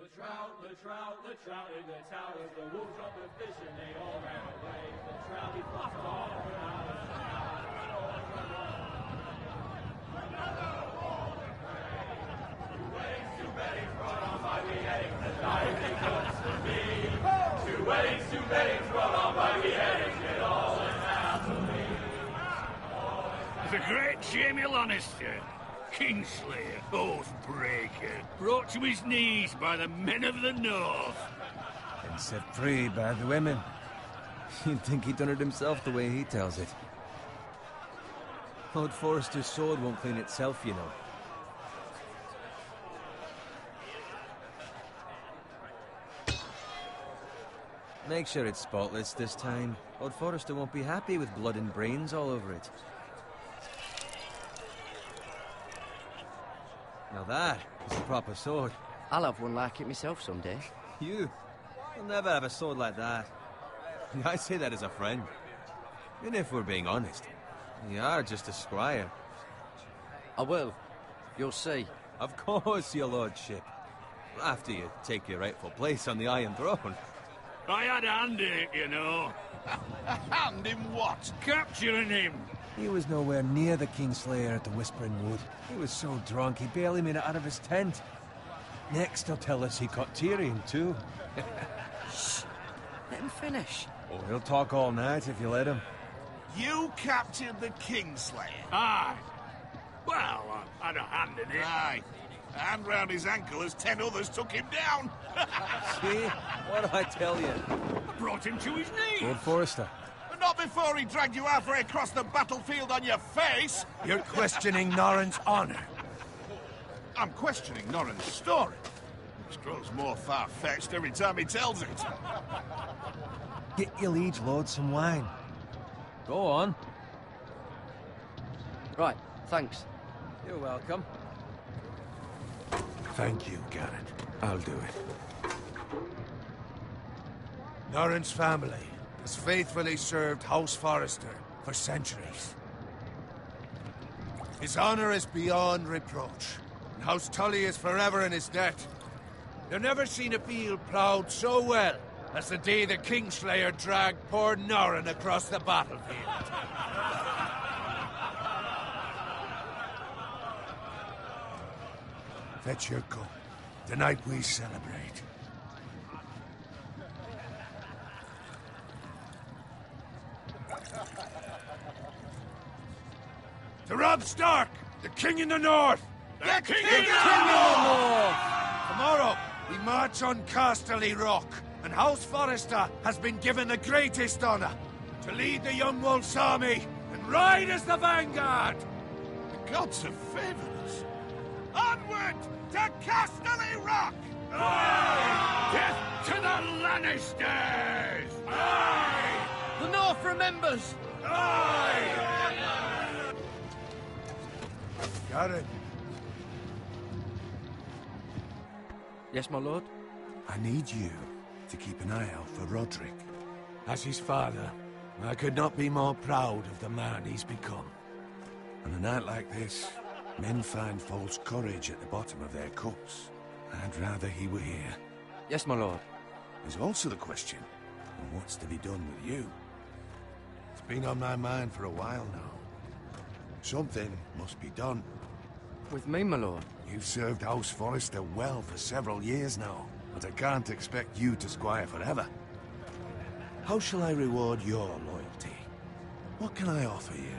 The trout in the towers, the wolves dropped the fish and they all ran away. The trout, he flopped off when I was Two weddings brought on by beheadings, the life it comes to me. Two weddings brought on by beheadings, it all went happily. The great Jamie Lannister, Kingslayer, Oathbreaker, brought to his knees by the men of the North. And set free by the women. You'd think he'd done it himself the way he tells it. Lord Forrester's sword won't clean itself, you know. Make sure it's spotless this time. Lord Forrester won't be happy with blood and brains all over it. Now that is a proper sword. I'll have one like it myself someday. You? You'll never have a sword like that. I say that as a friend. And if we're being honest, you are just a squire. I will. You'll see. Of course, your lordship. After you take your rightful place on the Iron Throne. I had a hand in it, you know. A hand in what? Capturing him. He was nowhere near the Kingslayer at the Whispering Wood. He was so drunk he barely made it out of his tent. Next he'll tell us he caught Tyrion too. Shh. Let him finish. Oh, he'll talk all night if you let him. You captured the Kingslayer? Aye. Well, I had a hand in it. Aye. A hand round his ankle as 10 others took him down. See? What do I tell you? I brought him to his knees. Lord Forrester. But not before he dragged you halfway across the battlefield on your face. You're questioning Norrin's honor. I'm questioning Norrin's story, which grows more far-fetched every time he tells it. Get your liege lord some wine. Go on. Right, thanks. You're welcome. Thank you, Garrett. I'll do it. Norrin's family has faithfully served House Forrester for centuries. His honor is beyond reproach, and House Tully is forever in his debt. You've never seen a field ploughed so well as the day the Kingslayer dragged poor Norrin across the battlefield. Fetch your cup. Tonight we celebrate. To Robb Stark, the King in the North! The King in the North! Tomorrow, we march on Casterly Rock, and House Forrester has been given the greatest honor to lead the Young Wolf's army and ride as the vanguard! The gods have favored us. Onward to Casterly Rock! Aye! Death to the Lannisters! Aye! The North remembers! Aye! Garrett. Yes, my lord? I need you to keep an eye out for Roderick. As his father, I could not be more proud of the man he's become. On a night like this, men find false courage at the bottom of their cups. I'd rather he were here. Yes, my lord. There's also the question of what's to be done with you. It's been on my mind for a while now. Something must be done. With me, my lord? You've served House Forrester well for several years now, but I can't expect you to squire forever. How shall I reward your loyalty? What can I offer you?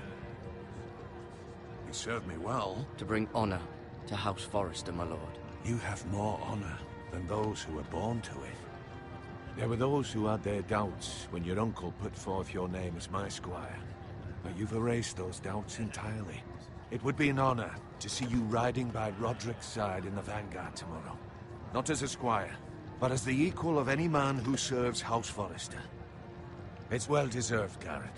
You served me well. To bring honor to House Forrester, my lord. You have more honor than those who were born to it. There were those who had their doubts when your uncle put forth your name as my squire. But you've erased those doubts entirely. It would be an honor to see you riding by Roderick's side in the vanguard tomorrow. Not as a squire, but as the equal of any man who serves House Forrester. It's well deserved, Garrett.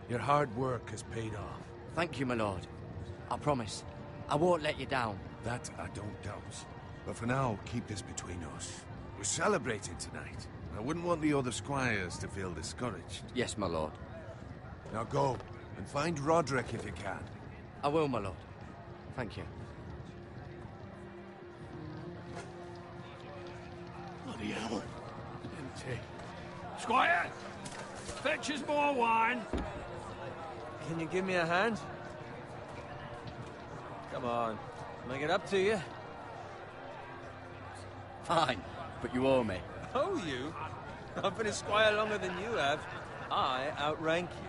Your hard work has paid off. Thank you, my lord. I promise. I won't let you down. That I don't doubt. But for now, keep this between us. We're celebrating tonight. I wouldn't want the other squires to feel discouraged. Yes, my lord. Now go, and find Roderick if you can. I will, my lord. Thank you. empty. Squire, fetch us more wine. Can you give me a hand? Come on, make it up to you. Fine, but you owe me. Oh, you? I've been a squire longer than you have. I outrank you.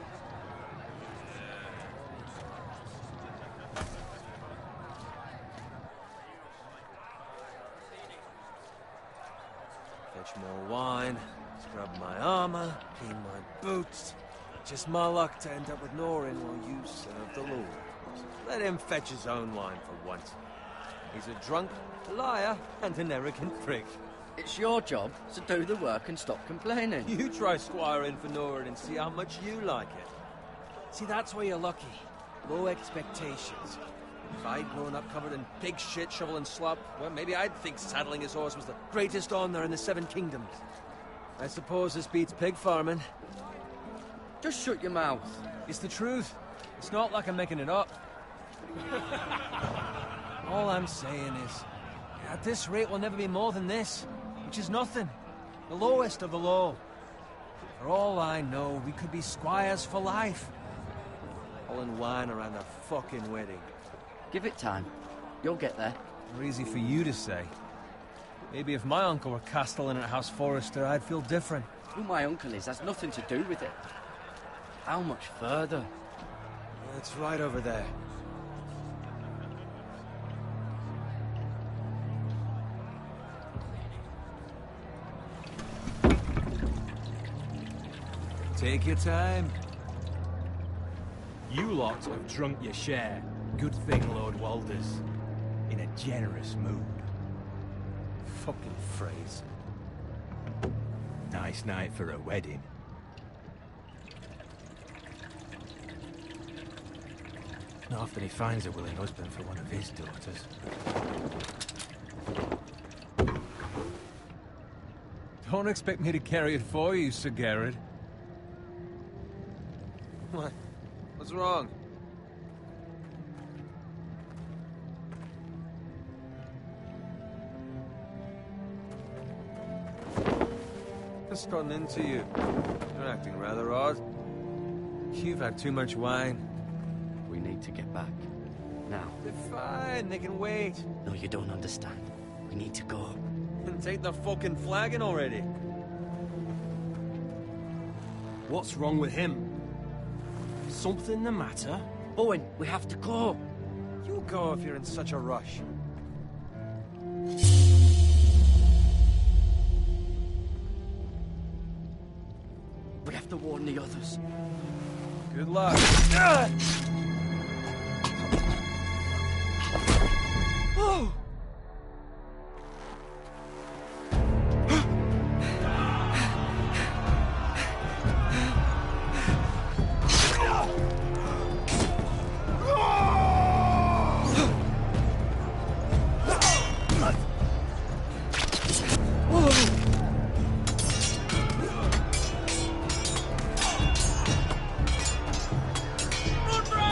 Fetch more wine, scrub my armor, clean my boots. Just my luck to end up with Norin while you serve the Lord. Let him fetch his own wine for once. He's a drunk, a liar, and an arrogant prick. It's your job to do the work and stop complaining. You try squiring for Norin and see how much you like it. See, that's where you're lucky. Low expectations. If I'd grown up covered in pig shit, shovel and slop, well, maybe I'd think saddling his horse was the greatest honor in the Seven Kingdoms. I suppose this beats pig farming. Just shut your mouth. It's the truth. It's not like I'm making it up. All I'm saying is, at this rate we'll never be more than this, which is nothing. The lowest of the low. For all I know, we could be squires for life. Hauling wine around a fucking wedding. Give it time. You'll get there. More easy for you to say. Maybe if my uncle were castellan at House Forrester, I'd feel different. Who my uncle is has nothing to do with it. How much further? It's right over there. Take your time. You lot have drunk your share. Good thing Lord Walder's in a generous mood. Fucking phrase. Nice night for a wedding. Not often he finds a willing husband for one of his daughters. Don't expect me to carry it for you, Sir Garrett. What? What's wrong? What's gotten into you? You're acting rather odd. You've had too much wine. We need to get back. Now. They're fine, they can wait. No, you don't understand. We need to go. And take the fucking flagon already. What's wrong with him? Something the matter? Owen, we have to go. You go if you're in such a rush. We have to warn the others. Good luck. Oh! Run,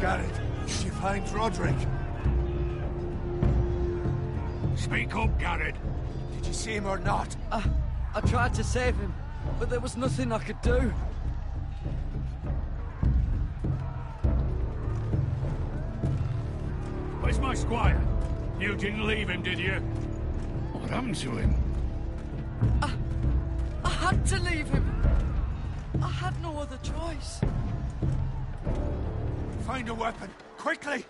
Garrett, did you find Roderick? Speak up, Garrett. Did you see him or not? I tried to save him, but there was nothing I could do. Where's my squire? You didn't leave him, did you? What happened to him? I had to leave him. I had no other choice. Find a weapon, quickly!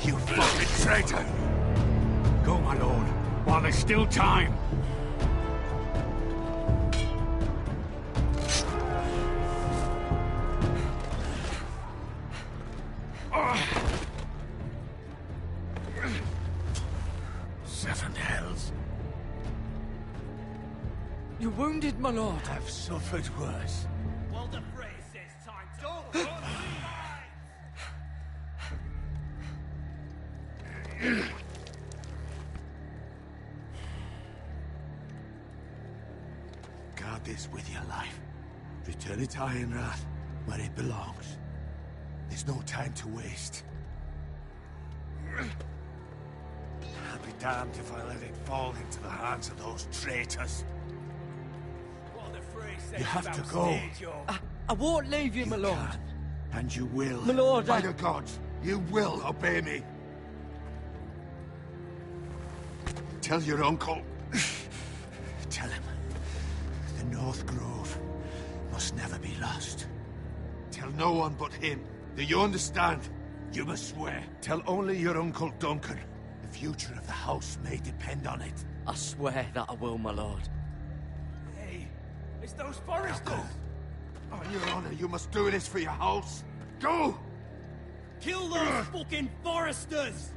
You fucking traitor! Go, my lord, while there's still time. Seven hells. You're wounded, my lord. I've suffered worse. Well, the phrase says time to... Guard this with your life. Return it to Ironrath, where it belongs. There's no time to waste. I'll be damned if I let it fall into the hands of those traitors. Well, the phrase says You have to go. I won't leave you, my lord. Can, and you will. My lord, By the gods, you will obey me. Tell your uncle. Tell him. The North Grove must never be lost. Tell no one but him. Do you understand? You must swear. Tell only your Uncle Duncan. The future of the house may depend on it. I swear that I will, my lord. Hey, it's those foresters! Go. On your honor, you must do this for your house. Go! Kill those fucking foresters!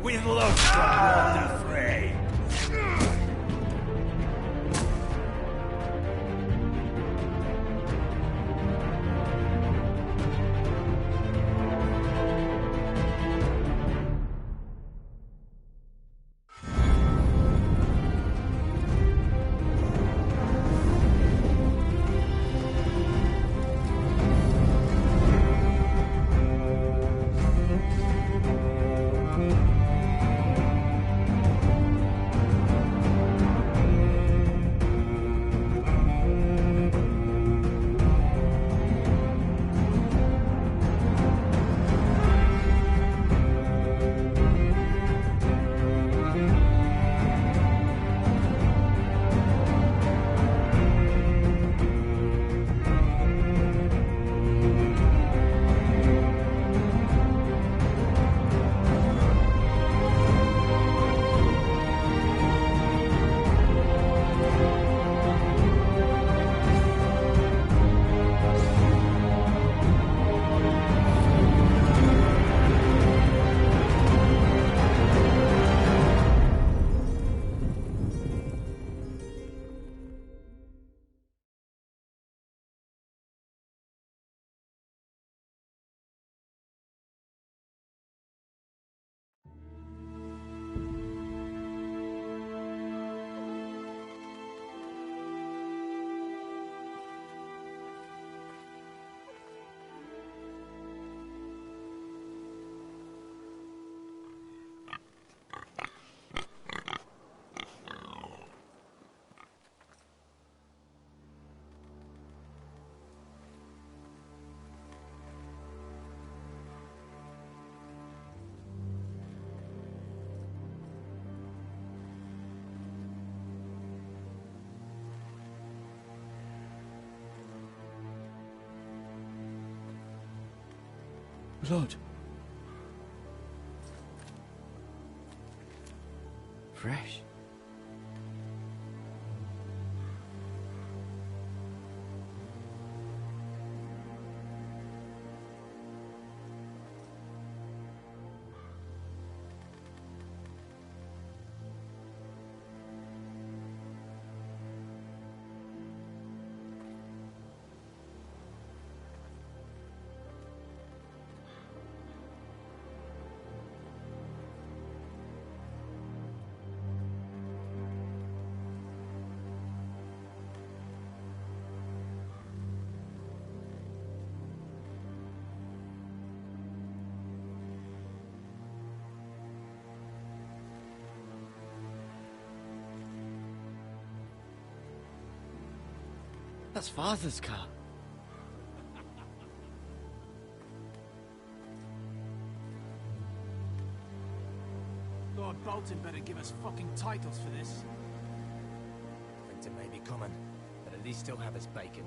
With love, Lord Frey. Blood. Fresh. That's Father's car. Lord Bolton better give us fucking titles for this. Winter may be coming, but at least he'll have his bacon.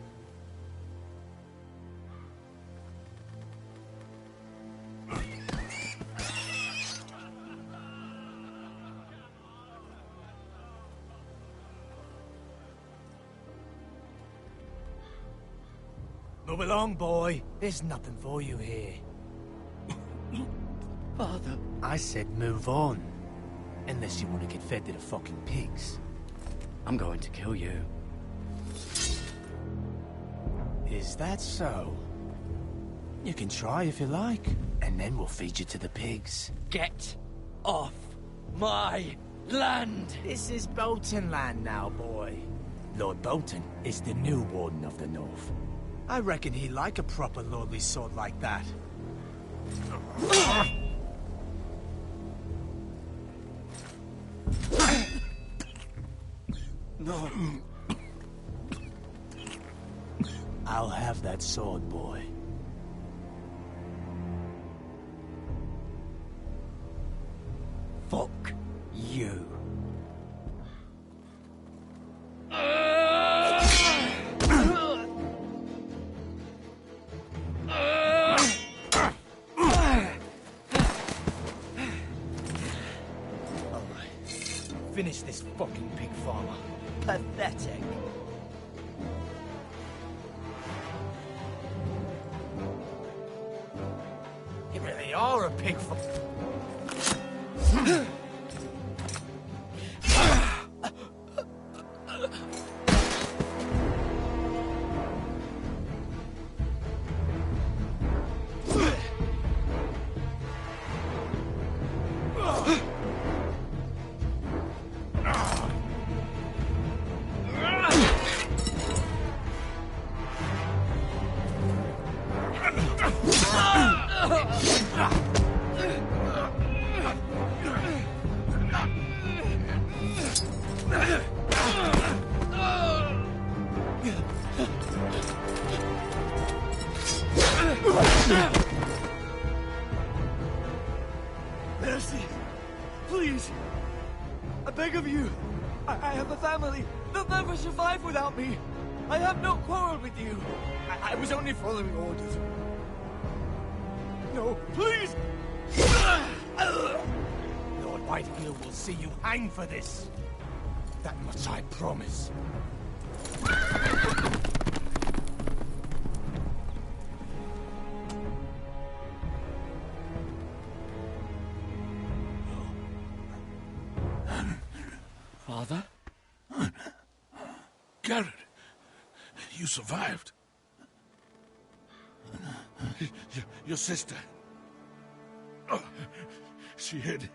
Move along, boy. There's nothing for you here. Father. I said move on. Unless you want to get fed to the fucking pigs. I'm going to kill you. Is that so? You can try if you like, and then we'll feed you to the pigs. Get off my land! This is Bolton land now, boy. Lord Bolton is the new Warden of the North. I reckon he'd like a proper lordly sword like that. No. I'll have that sword, boy. Fuck you. Finish this fucking pig farmer. Pathetic. You really are a pig farmer. Mercy! Please! I beg of you! I have a family! They'll never survive without me! I have no quarrel with you! I was only following orders. No, please! Lord Whitehill will see you hang for this. That much I promise. Father? Garrett, you survived. Your sister. Oh, she hid.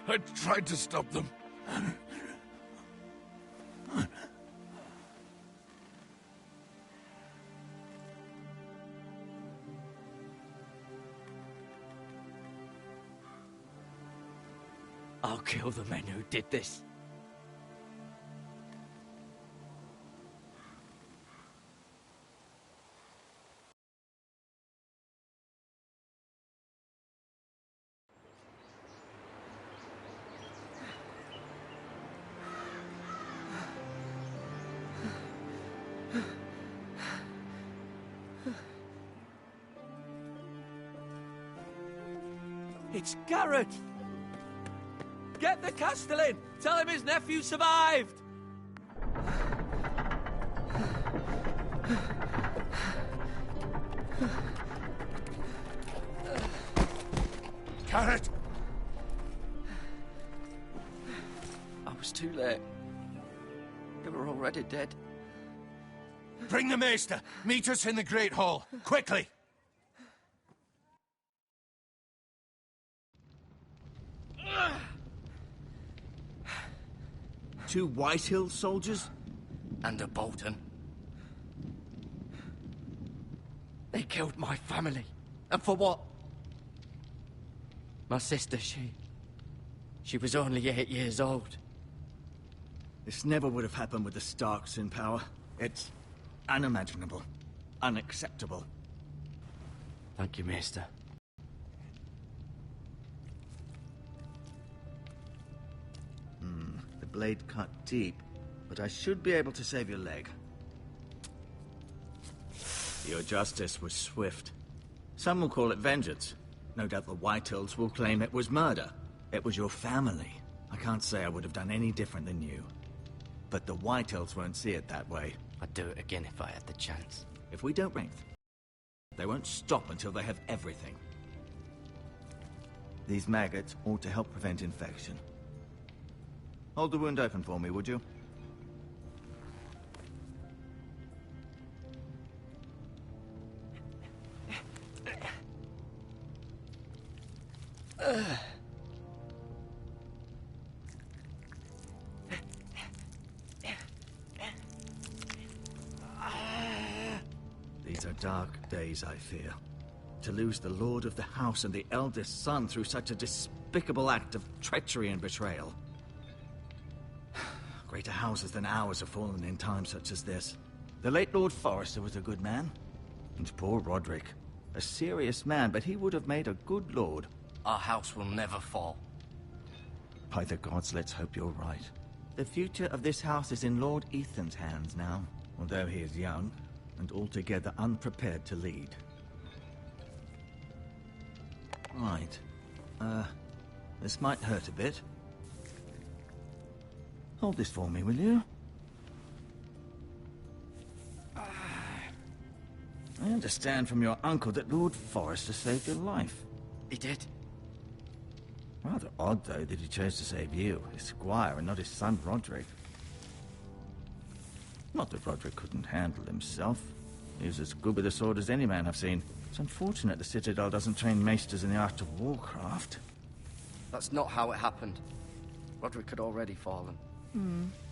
I tried to stop them. I'll kill the men who did this. It's Garrett! Get the Castellan! Tell him his nephew survived! Garrett! I was too late. They were already dead. Bring the Maester. Meet us in the Great Hall. Quickly! Two Whitehill soldiers? And a Bolton. They killed my family. And for what? My sister, she She was only 8 years old. This never would have happened with the Starks in power. It's unimaginable. Unacceptable. Thank you, Maester. The blade cut deep, but I should be able to save your leg. Your justice was swift. Some will call it vengeance. No doubt the Whitehills will claim it was murder. It was your family. I can't say I would have done any different than you. But the Whitehills won't see it that way. I'd do it again if I had the chance. If we don't rank, they won't stop until they have everything. These maggots ought to help prevent infection. Hold the wound open for me, would you? These are dark days, I fear. To lose the lord of the house and the eldest son through such a despicable act of treachery and betrayal. Greater houses than ours have fallen in times such as this. The late Lord Forrester was a good man. And poor Roderick. A serious man, but he would have made a good lord. Our house will never fall. By the gods, let's hope you're right. The future of this house is in Lord Ethan's hands now, although he is young and altogether unprepared to lead. Right. This might hurt a bit. Hold this for me, will you? I understand from your uncle that Lord Forrester saved your life. He did. Rather odd, though, that he chose to save you, his squire, and not his son Roderick. Not that Roderick couldn't handle himself. He was as good with a sword as any man I've seen. It's unfortunate the Citadel doesn't train maesters in the art of warcraft. That's not how it happened. Roderick had already fallen.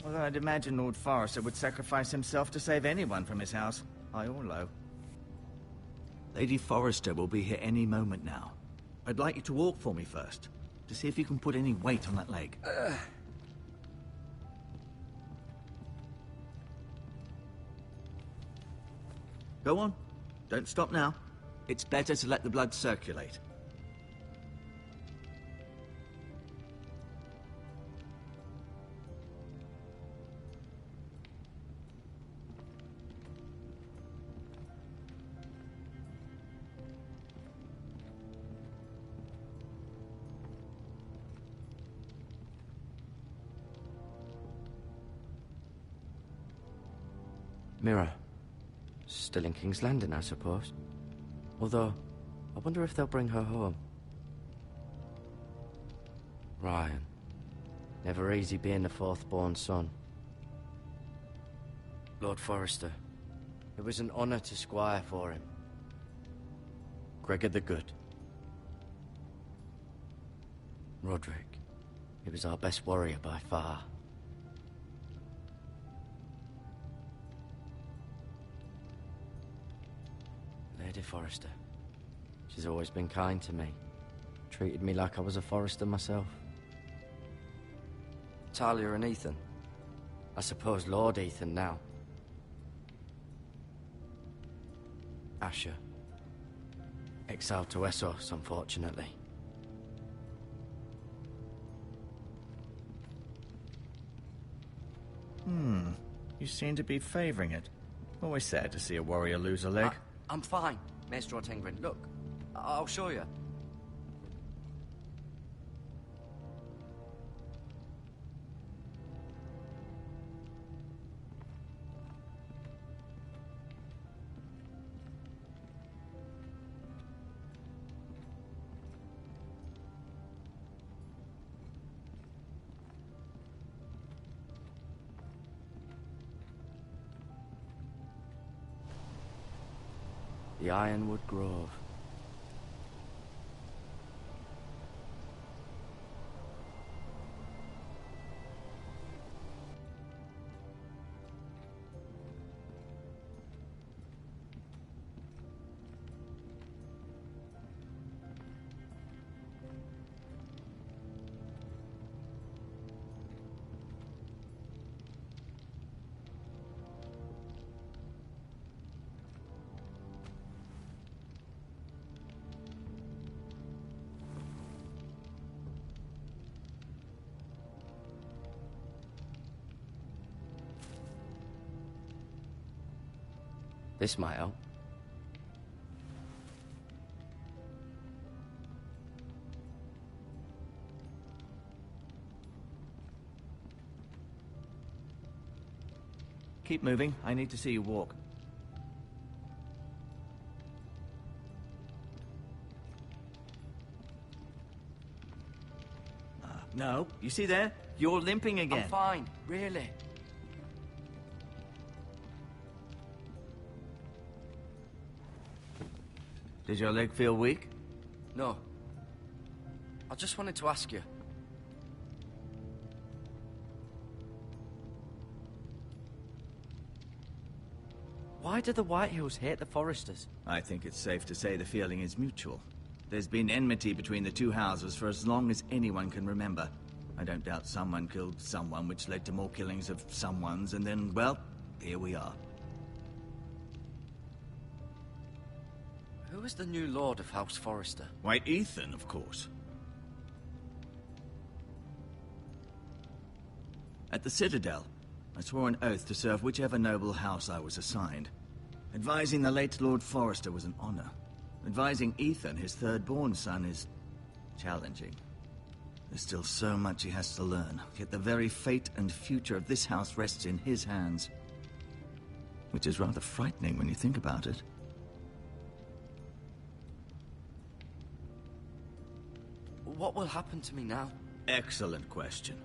Although I'd imagine Lord Forrester would sacrifice himself to save anyone from his house, high or low. Lady Forrester will be here any moment now. I'd like you to walk for me first, to see if you can put any weight on that leg. Go on. Don't stop now. It's better to let the blood circulate. Mirror. Still in King's Landing, I suppose. Although, I wonder if they'll bring her home. Ryan. Never easy being the fourth-born son. Lord Forrester. It was an honor to squire for him. Gregor the Good. Roderick. He was our best warrior by far. Lady Forrester. She's always been kind to me. Treated me like I was a Forrester myself. Talia and Ethan. I suppose Lord Ethan now. Asher. Exiled to Essos, unfortunately. You seem to be favoring it. Always sad to see a warrior lose a leg. I'm fine, Maester Ortengrin. Look, I'll show you. The Ironwood Grove. This might help. Keep moving. I need to see you walk. No, you see there? You're limping again. I'm fine, really. Does your leg feel weak? No. I just wanted to ask you. Why do the Whitehills hate the Foresters? I think it's safe to say the feeling is mutual. There's been enmity between the two houses for as long as anyone can remember. I don't doubt someone killed someone, which led to more killings of someones, and then, well, here we are. Who is the new Lord of House Forrester? Why, Ethan, of course. At the Citadel, I swore an oath to serve whichever noble house I was assigned. Advising the late Lord Forrester was an honor. Advising Ethan, his third-born son, is challenging. There's still so much he has to learn, yet the very fate and future of this house rests in his hands. Which is rather frightening when you think about it. What will happen to me now? Excellent question.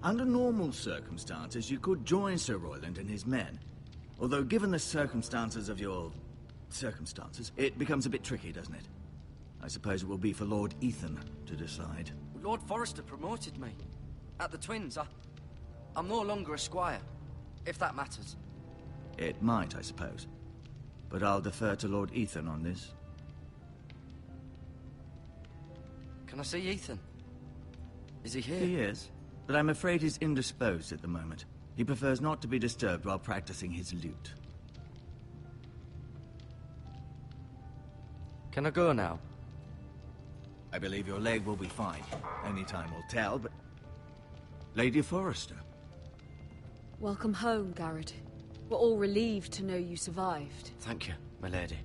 Under normal circumstances, you could join Sir Royland and his men. Although given the circumstances of your... circumstances, it becomes a bit tricky, doesn't it? I suppose it will be for Lord Ethan to decide. Lord Forrester promoted me. At the Twins, I'm no longer a squire, if that matters. It might, I suppose. But I'll defer to Lord Ethan on this. Can I see Ethan? Is he here? He is, but I'm afraid he's indisposed at the moment. He prefers not to be disturbed while practicing his lute. Can I go now? I believe your leg will be fine. Only time will tell, but... Lady Forrester. Welcome home, Garrett. We're all relieved to know you survived. Thank you, my lady.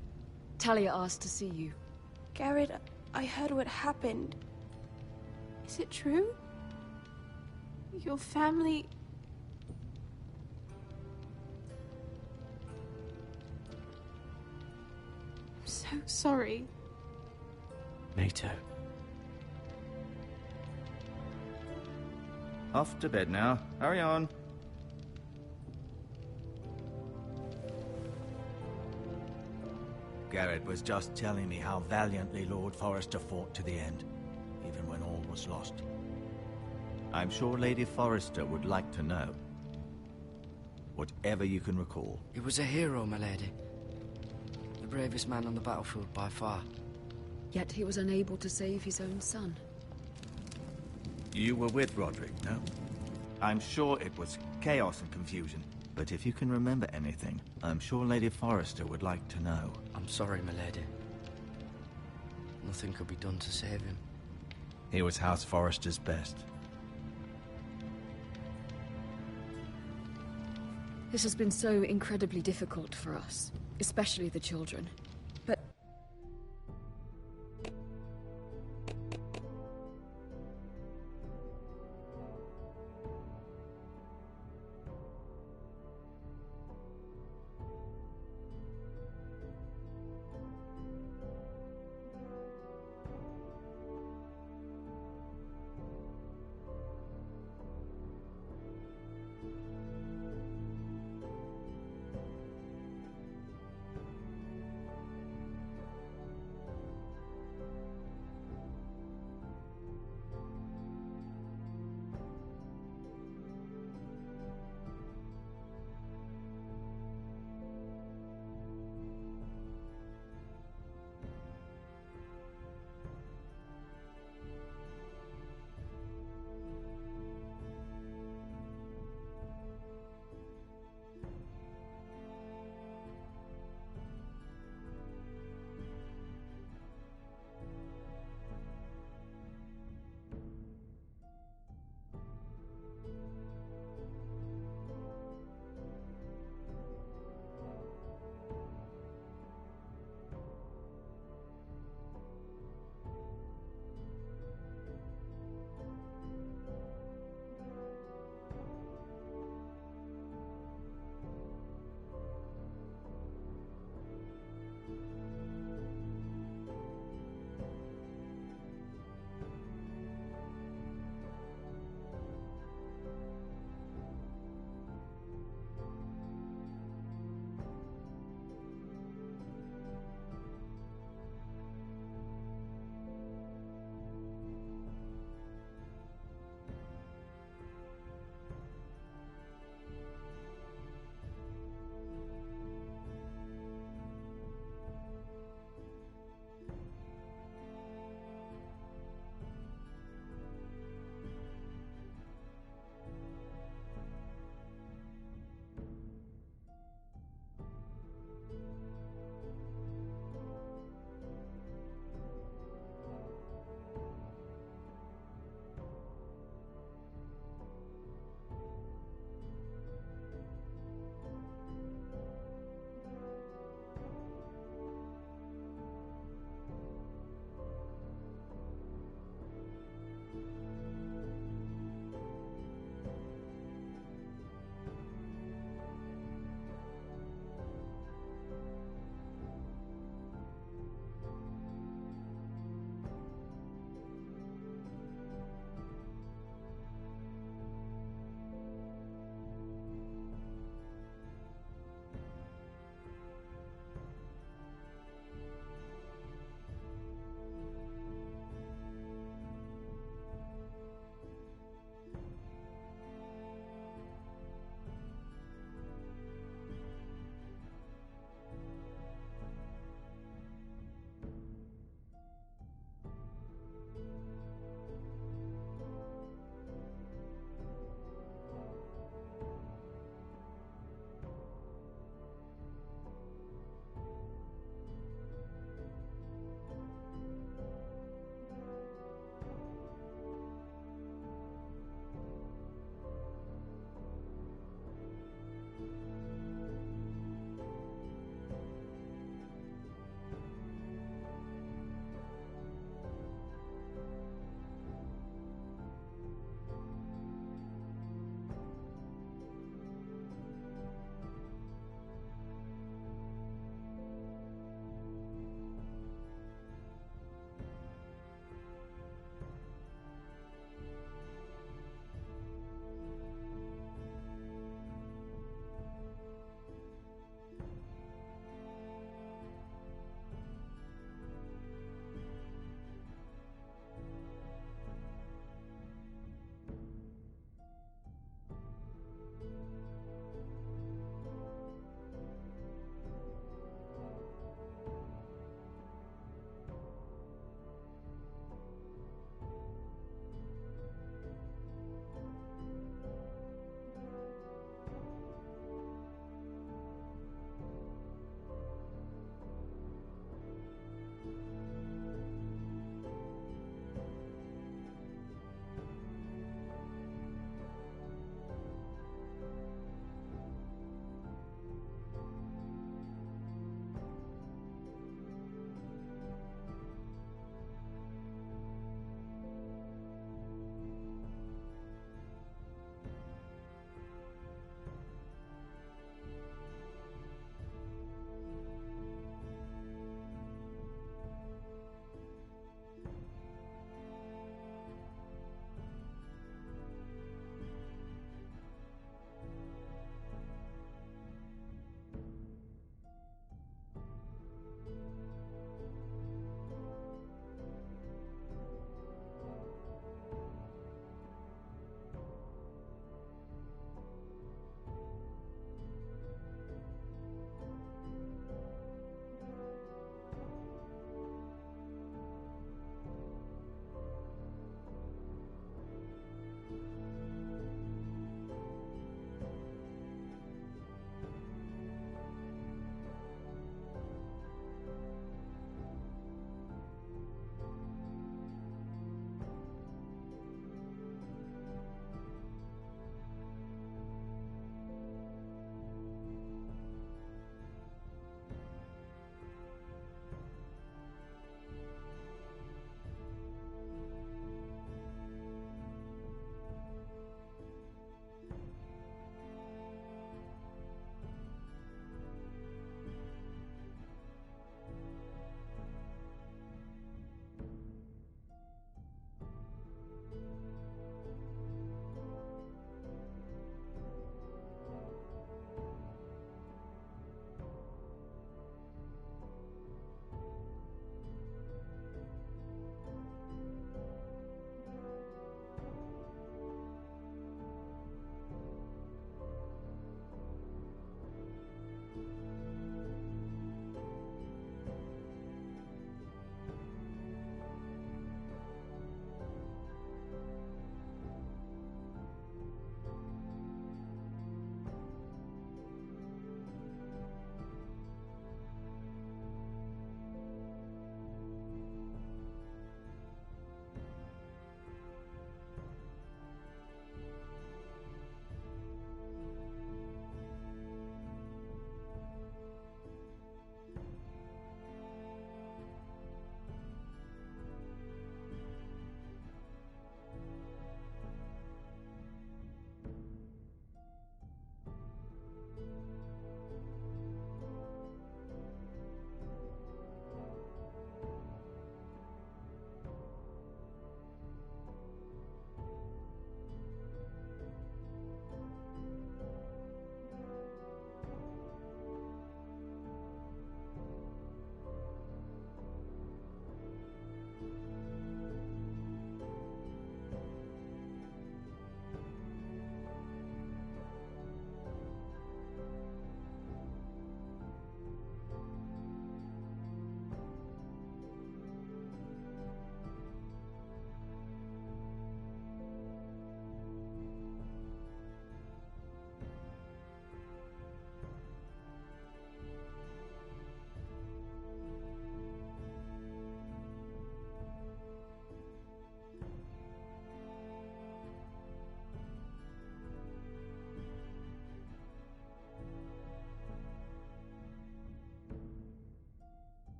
Talia asked to see you. Garrett, I heard what happened. Is it true? Your family... I'm so sorry. Me too. Off to bed now. Hurry on. Garrett was just telling me how valiantly Lord Forrester fought to the end, even when all was lost. I'm sure Lady Forrester would like to know. Whatever you can recall. He was a hero, my lady. The bravest man on the battlefield by far. Yet he was unable to save his own son. You were with Roderick, no? I'm sure it was chaos and confusion. But if you can remember anything, I'm sure Lady Forrester would like to know. I'm sorry, my lady. Nothing could be done to save him. He was House Forrester's best. This has been so incredibly difficult for us, especially the children.